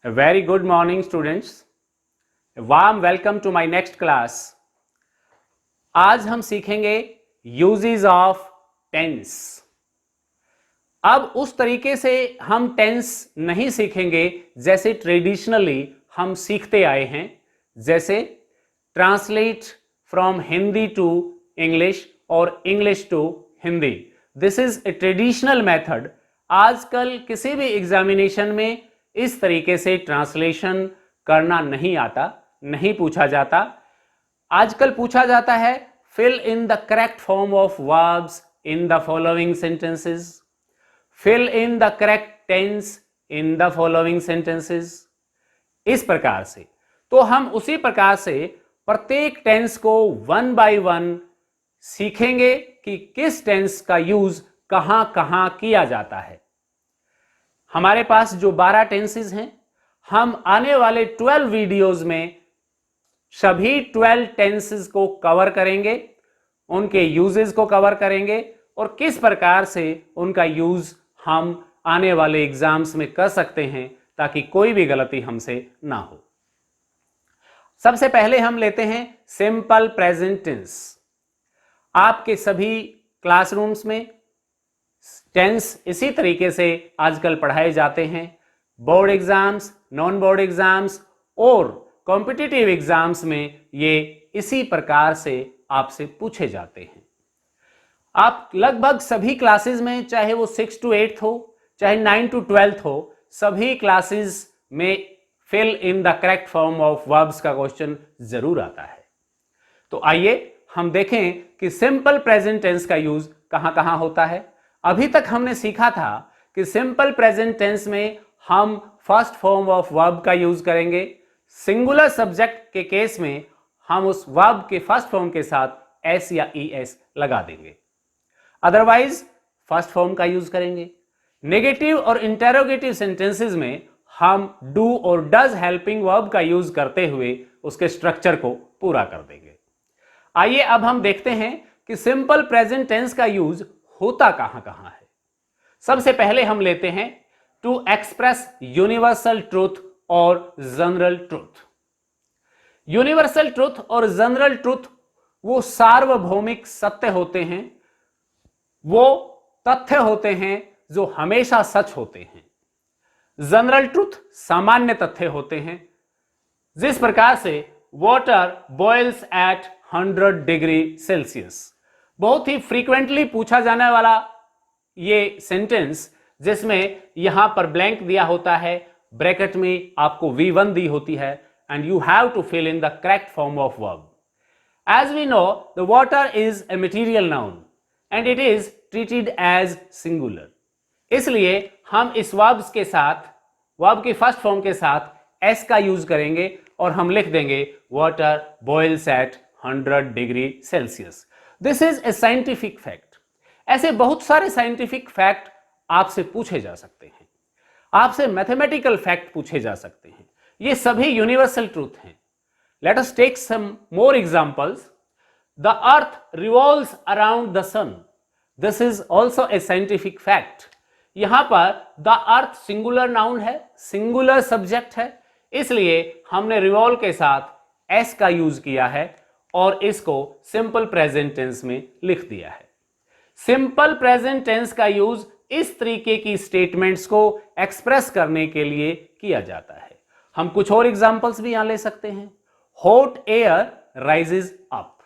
A very good morning, students. A warm welcome to my next class. आज हम सीखेंगे uses of tense. अब उस तरीके से हम टेंस नहीं सीखेंगे जैसे ट्रेडिशनली हम सीखते आए हैं, जैसे translate from Hindi to English और English to Hindi. This is a traditional method. आजकल किसी भी एग्जामिनेशन में इस तरीके से ट्रांसलेशन करना नहीं आता, नहीं पूछा जाता. आजकल पूछा जाता है fill in the correct form of verbs in the following sentences, fill in the correct tense in the following sentences. इस प्रकार से तो हम उसी प्रकार से प्रत्येक टेंस को वन बाय वन सीखेंगे कि किस टेंस का यूज कहां कहां किया जाता है. हमारे पास जो 12 टेंसेस हैं, हम आने वाले 12 वीडियोस में सभी 12 टेंसेस को कवर करेंगे, उनके यूजेस को कवर करेंगे और किस प्रकार से उनका यूज हम आने वाले एग्जाम्स में कर सकते हैं ताकि कोई भी गलती हमसे ना हो. सबसे पहले हम लेते हैं सिंपल प्रेजेंट टेंस. आपके सभी क्लासरूम्स में टेंस इसी तरीके से आजकल पढ़ाए जाते हैं. Board exams, non board exams और कॉम्पिटिटिव एग्जाम्स में ये इसी प्रकार से आपसे पूछे जाते हैं. आप लगभग सभी क्लासेस में, चाहे वो 6 to 8 हो, चाहे 9 to 12 हो, सभी क्लासेस में fill in the correct form of verbs का क्वेश्चन जरूर आता है. तो आइए हम देखें कि सिंपल प्रेजेंट टेंस का यूज कहां कहां होता है. अभी तक हमने सीखा था कि सिंपल प्रेजेंट टेंस में हम फर्स्ट फॉर्म ऑफ वर्ब का यूज करेंगे. सिंगुलर सब्जेक्ट के केस में हम उस वर्ब के फर्स्ट फॉर्म के साथ एस या ईएस लगा देंगे, अदरवाइज फर्स्ट फॉर्म का यूज करेंगे. नेगेटिव और इंटेरोगेटिव सेंटेंसेस में हम डू और डज हेल्पिंग वर्ब का यूज करते हुए उसके स्ट्रक्चर को पूरा कर देंगे. आइए अब हम देखते हैं कि सिंपल प्रेजेंट टेंस का यूज होता कहां कहां है. सबसे पहले हम लेते हैं टू एक्सप्रेस यूनिवर्सल ट्रूथ और जनरल ट्रूथ. यूनिवर्सल ट्रूथ और जनरल ट्रूथ वो सार्वभौमिक सत्य होते हैं, वो तथ्य होते हैं जो हमेशा सच होते हैं. जनरल ट्रूथ सामान्य तथ्य होते हैं, जिस प्रकार से water boils at 100 degree Celsius. बहुत ही फ्रीक्वेंटली पूछा जाने वाला ये सेंटेंस, जिसमें यहां पर ब्लैंक दिया होता है, ब्रैकेट में आपको V1 दी होती है and you have to fill in the correct form of verb. As we know the water is a material noun and it is treated as singular. इसलिए हम इस वर्ब्स के साथ, वर्ब की फर्स्ट फॉर्म के साथ एस का use करेंगे और हम लिख देंगे water boils at 100 degree Celsius. This is a scientific fact. ऐसे बहुत सारे साइंटिफिक फैक्ट आपसे पूछे जा सकते हैं, आपसे मैथमेटिकल फैक्ट पूछे जा सकते हैं. ये सभी यूनिवर्सल ट्रूथ हैं. Let us take some more examples. The earth revolves around the sun. This is also a scientific fact. यहां पर द अर्थ सिंगुलर नाउन है, सिंगुलर सब्जेक्ट है, इसलिए हमने रिवॉल्व के साथ एस का यूज किया है और इसको सिंपल प्रेजेंट टेंस में लिख दिया है. सिंपल प्रेजेंट टेंस का यूज इस तरीके की स्टेटमेंट्स को एक्सप्रेस करने के लिए किया जाता है. हम कुछ और एग्जांपल्स भी यहां ले सकते हैं. Hot air rises up.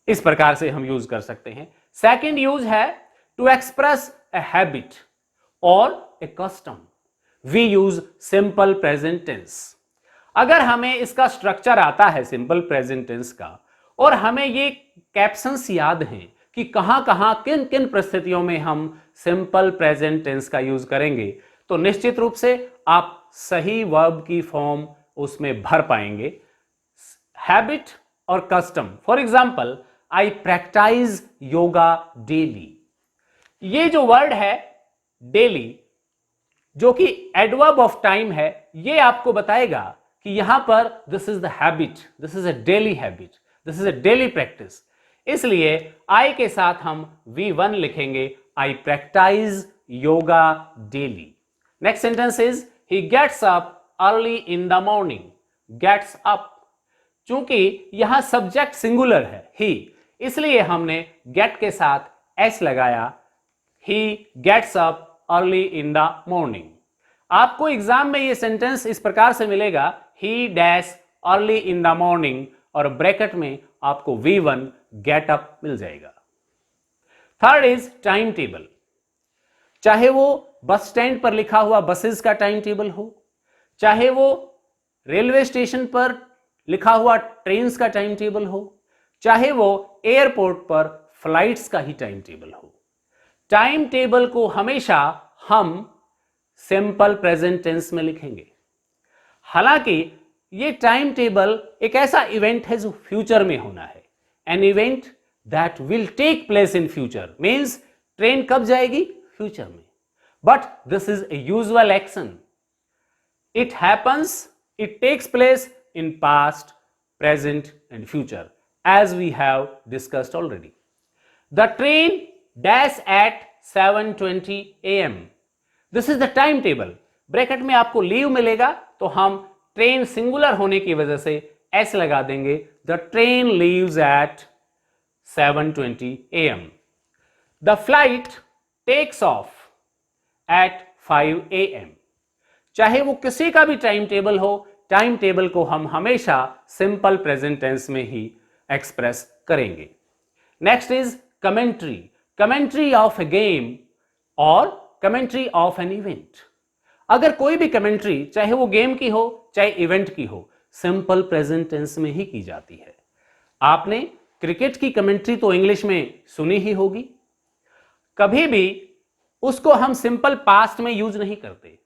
इस प्रकार से हम यूज कर सकते हैं. सेकंड यूज है टू एक्सप्रेस ए हैबिट और a custom. We use simple present tense. अगर हमें इसका स्ट्रक्चर आता है सिंपल प्रेजेंट टेंस का और हमें ये कैप्शंस याद हैं कि कहां कहां किन किन परिस्थितियों में हम सिंपल प्रेजेंट टेंस का यूज करेंगे, तो निश्चित रूप से आप सही वर्ब की फॉर्म उसमें भर पाएंगे. हैबिट और custom. For example, I practice yoga daily. ये जो वर्ड है डेली, जो कि एडवर्ब ऑफ टाइम है, ये आपको बताएगा कि यहां पर this is the habit, this is a daily habit, this is a daily practice. इसलिए आई के साथ हम V1 लिखेंगे, I practice yoga daily. Next sentence is he gets up early in the morning, gets up. चूंकि यहां subject singular है ही, इसलिए हमने गेट के साथ एस लगाया। He gets up early in the morning. आपको एग्जाम में ये सेंटेंस इस प्रकार से मिलेगा, he dash early in the morning, और ब्रैकेट में आपको V1 गेट अप मिल जाएगा। Third is time table. चाहे वो बस स्टैंड पर लिखा हुआ बसेस का टाइम टेबल हो, चाहे वो रेलवे स्टेशन पर लिखा हुआ ट्रेन्स का टाइम टेबल हो, चाहे वो एयरपोर्ट पर फ्लाइट्स का ही टाइम टेबल हो, टाइम टेबल को हमेशा हम सिंपल प्रेजेंट टेंस में लिखेंगे। हालांकि ये टाइम टेबल एक ऐसा इवेंट है जो फ्यूचर में होना है। An event that will take place in future means train कब जाएगी? फ्यूचर में। But this is a usual action. It happens, it takes place in past, present and future as we have discussed already. The train dash at 7:20 am. This is the timetable. Bracket में आपको leave मिलेगा तो हम train singular होने की वजह से S लगा देंगे। The train leaves at 7:20 am. The flight takes off at 5 am. चाहे वो किसी का भी टाइम टेबल हो, टाइम टेबल को हम हमेशा सिंपल प्रेजेंट टेंस में ही एक्सप्रेस करेंगे। Next is commentary. Commentary of A game और कमेंट्री ऑफ एन इवेंट। अगर कोई भी कमेंट्री, चाहे वो गेम की हो चाहे इवेंट की हो, सिंपल प्रेजेंट टेंस में ही की जाती है। आपने क्रिकेट की कमेंट्री तो इंग्लिश में सुनी ही होगी, कभी भी उसको हम सिंपल पास्ट में यूज नहीं करते,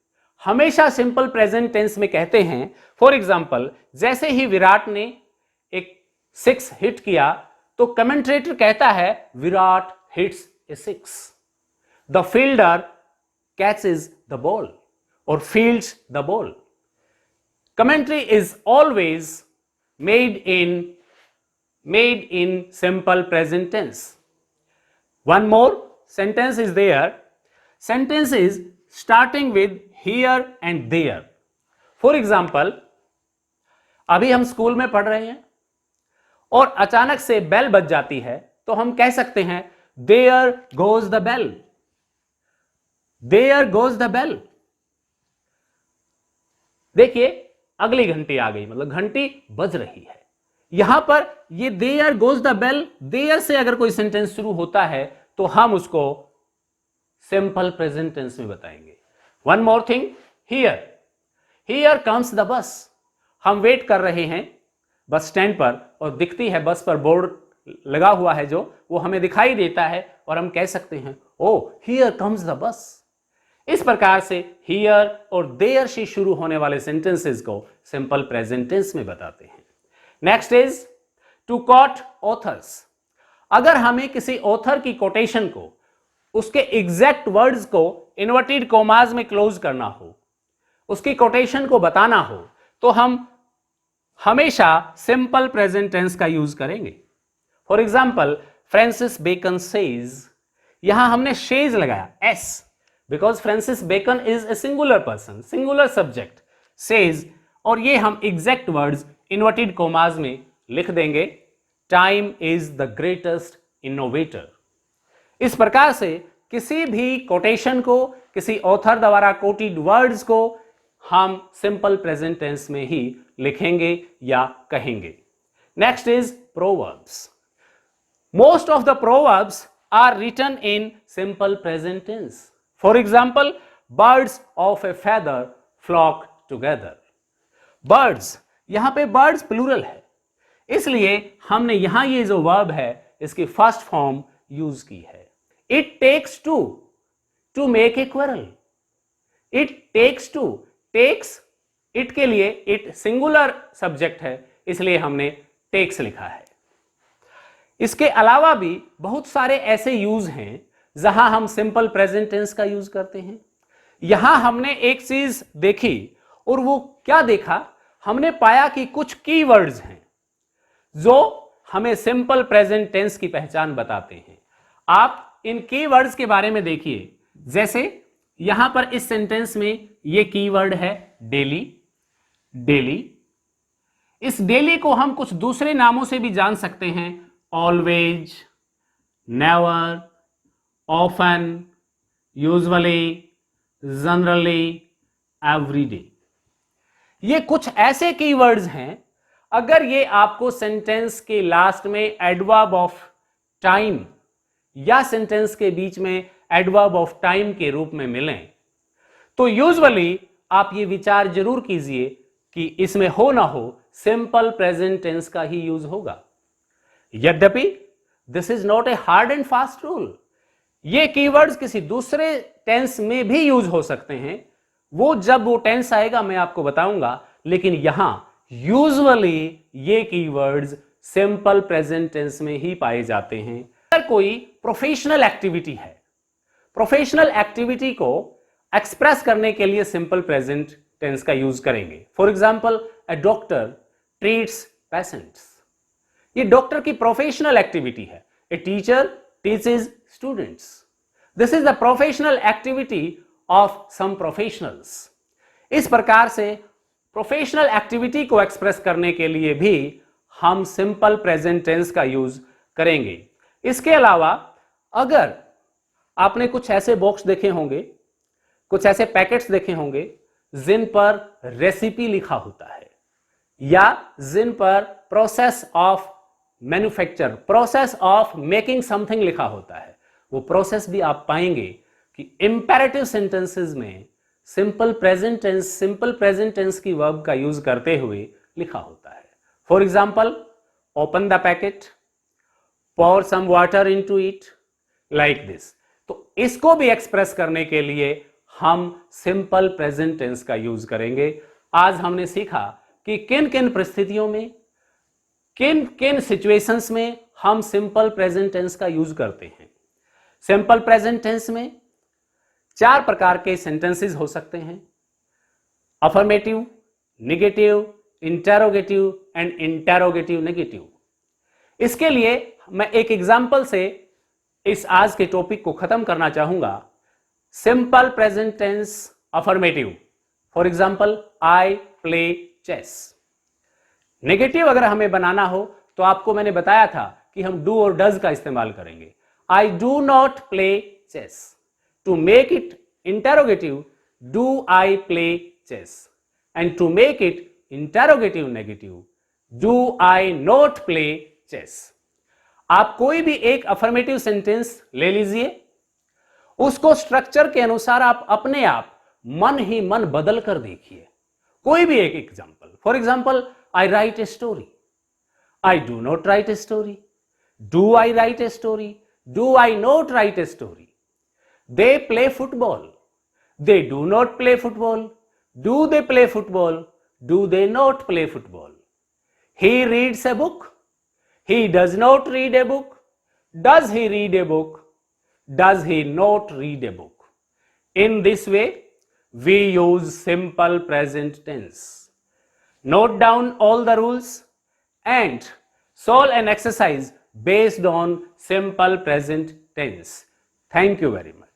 हमेशा सिंपल प्रेजेंट टेंस में कहते हैं। फॉर एग्जाम्पल, जैसे ही विराट ने एक 6 हिट किया तो कमेंट्रेटर कहता है Virat hits a 6। The fielder catches the ball और fields the ball. Commentary is always made in simple present tense. One more sentence is there. Sentence is starting with here and there. For example, अभी हम school में पढ़ रहे हैं और अचानक से बेल बज जाती है तो हम कह सकते हैं there goes the bell. There goes the bell. देखिए अगली घंटी आ गई, मतलब घंटी बज रही है। यहां पर ये there goes the bell, there से अगर कोई सेंटेंस शुरू होता है तो हम उसको सिंपल प्रेजेंट टेंस में बताएंगे। One more thing, here comes the bus. हम वेट कर रहे हैं बस स्टैंड पर और दिखती है बस पर बोर्ड लगा हुआ है जो वो हमें दिखाई देता है और हम कह सकते हैं ओ here comes the bus. इस प्रकार से here और there से शुरू होने वाले सेंटेंसेस को सिंपल प्रेजेंट टेंस में बताते हैं। Next is to quote authors. अगर हमें किसी ऑथर की कोटेशन को, उसके एग्जैक्ट वर्ड्स को इन्वर्टेड कॉमास में क्लोज करना हो, उसकी कोटेशन को बताना हो, तो हम हमेशा सिंपल प्रेजेंट टेंस का यूज करेंगे। For example, Francis Bacon says, यहां हमने शेज लगाया S because Francis Bacon is a singular person, singular subject says, और ये हम एग्जैक्ट वर्ड्स इन्वर्टेड कॉमास में लिख देंगे, time is the greatest innovator. इस प्रकार से किसी भी कोटेशन को, किसी ऑथर द्वारा कोटेड वर्ड्स को हम सिंपल प्रेजेंट टेंस में ही लिखेंगे या कहेंगे। Next is proverbs. Most of the proverbs are written in simple present tense. For example, birds of a feather flock together. Birds, यहां पे बर्ड्स प्लूरल है, इसलिए हमने यहां ये जो वर्ब है इसकी फर्स्ट फॉर्म यूज की है। It takes two to make a quarrel. It takes two. Takes, it के लिए it सिंगुलर सब्जेक्ट है, इसलिए हमने takes लिखा है। इसके अलावा भी बहुत सारे ऐसे यूज हैं जहां हम सिंपल प्रेजेंट टेंस का यूज करते हैं। यहां हमने एक चीज देखी और वो क्या देखा, हमने पाया कि कुछ कीवर्ड्स हैं जो हमें सिंपल प्रेजेंट टेंस की पहचान बताते हैं। आप इन कीवर्ड्स के बारे में देखिए, जैसे यहां पर इस सेंटेंस में ये कीवर्ड है डेली, डेली। इस डेली को हम कुछ दूसरे नामों से भी जान सकते हैं, always, never, often, usually, generally, everyday. ये कुछ ऐसे कीवर्ड्स हैं, अगर ये आपको सेंटेंस के लास्ट में एडवर्ब ऑफ टाइम या सेंटेंस के बीच में एडवर्ब ऑफ टाइम के रूप में मिलें, तो यूजुअली आप ये विचार जरूर कीजिए कि इसमें हो ना हो सिंपल प्रेजेंट टेंस का ही यूज होगा। यद्यपि this is not a hard and fast rule. ये कीवर्ड्स किसी दूसरे टेंस में भी यूज हो सकते हैं, वो जब वो टेंस आएगा मैं आपको बताऊंगा, लेकिन यहां यूजुअली ये कीवर्ड्स सिंपल प्रेजेंट टेंस में ही पाए जाते हैं। अगर कोई प्रोफेशनल एक्टिविटी है, प्रोफेशनल एक्टिविटी को एक्सप्रेस करने के लिए सिंपल प्रेजेंट टेंस का यूज करेंगे। For example, a doctor treats patients. ये डॉक्टर की प्रोफेशनल एक्टिविटी है। A teacher teaches students. This is the professional activity of some professionals. इस प्रकार से प्रोफेशनल एक्टिविटी को एक्सप्रेस करने के लिए भी हम सिंपल प्रेजेंट टेंस का यूज करेंगे। इसके अलावा अगर आपने कुछ ऐसे बॉक्स देखे होंगे, कुछ ऐसे पैकेट्स देखे होंगे जिन पर रेसिपी लिखा होता है या जिन पर process of manufacture, process of making something लिखा होता है, वो प्रोसेस भी आप पाएंगे कि इंपेरेटिव सेंटेंसेस में सिंपल प्रेजेंट टेंस की वर्ब का यूज करते हुए लिखा होता है। For example, open the packet, pour some water into it, like this। तो इसको भी एक्सप्रेस करने के लिए हम सिंपल प्रेजेंट टेंस का यूज करेंगे। आज हमने सीखा कि किन किन परिस्थितियों में, किन किन सिचुएशंस में हम सिंपल प्रेजेंट टेंस का यूज करते हैं। सिंपल प्रेजेंट टेंस में 4 प्रकार के सेंटेंसेस हो सकते हैं, affirmative, negative, interrogative and interrogative negative. इसके लिए मैं एक एग्जाम्पल से इस आज के टॉपिक को खत्म करना चाहूंगा। Simple present tense affirmative, for example, I play chess. Negative अगर हमें बनाना हो तो आपको मैंने बताया था कि हम डू और डज का इस्तेमाल करेंगे। I do not play chess. To make it interrogative, do I play chess. And to make it interrogative negative, do I not play chess. आप कोई भी एक अफर्मेटिव सेंटेंस ले लीजिए, उसको स्ट्रक्चर के अनुसार आप अपने आप मन ही मन बदल कर देखिए। कोई भी एक example, for example, I right a story, I do not right a story, do I right a story, do I not right a story. They play football, they do not play football, do they play football, do they not play football. He reads a book, he does not read a book, does he read a book, does he not read a book। In this way we use simple present tense। Note down all the rules and solve an exercise based on simple present tense। Thank you very much।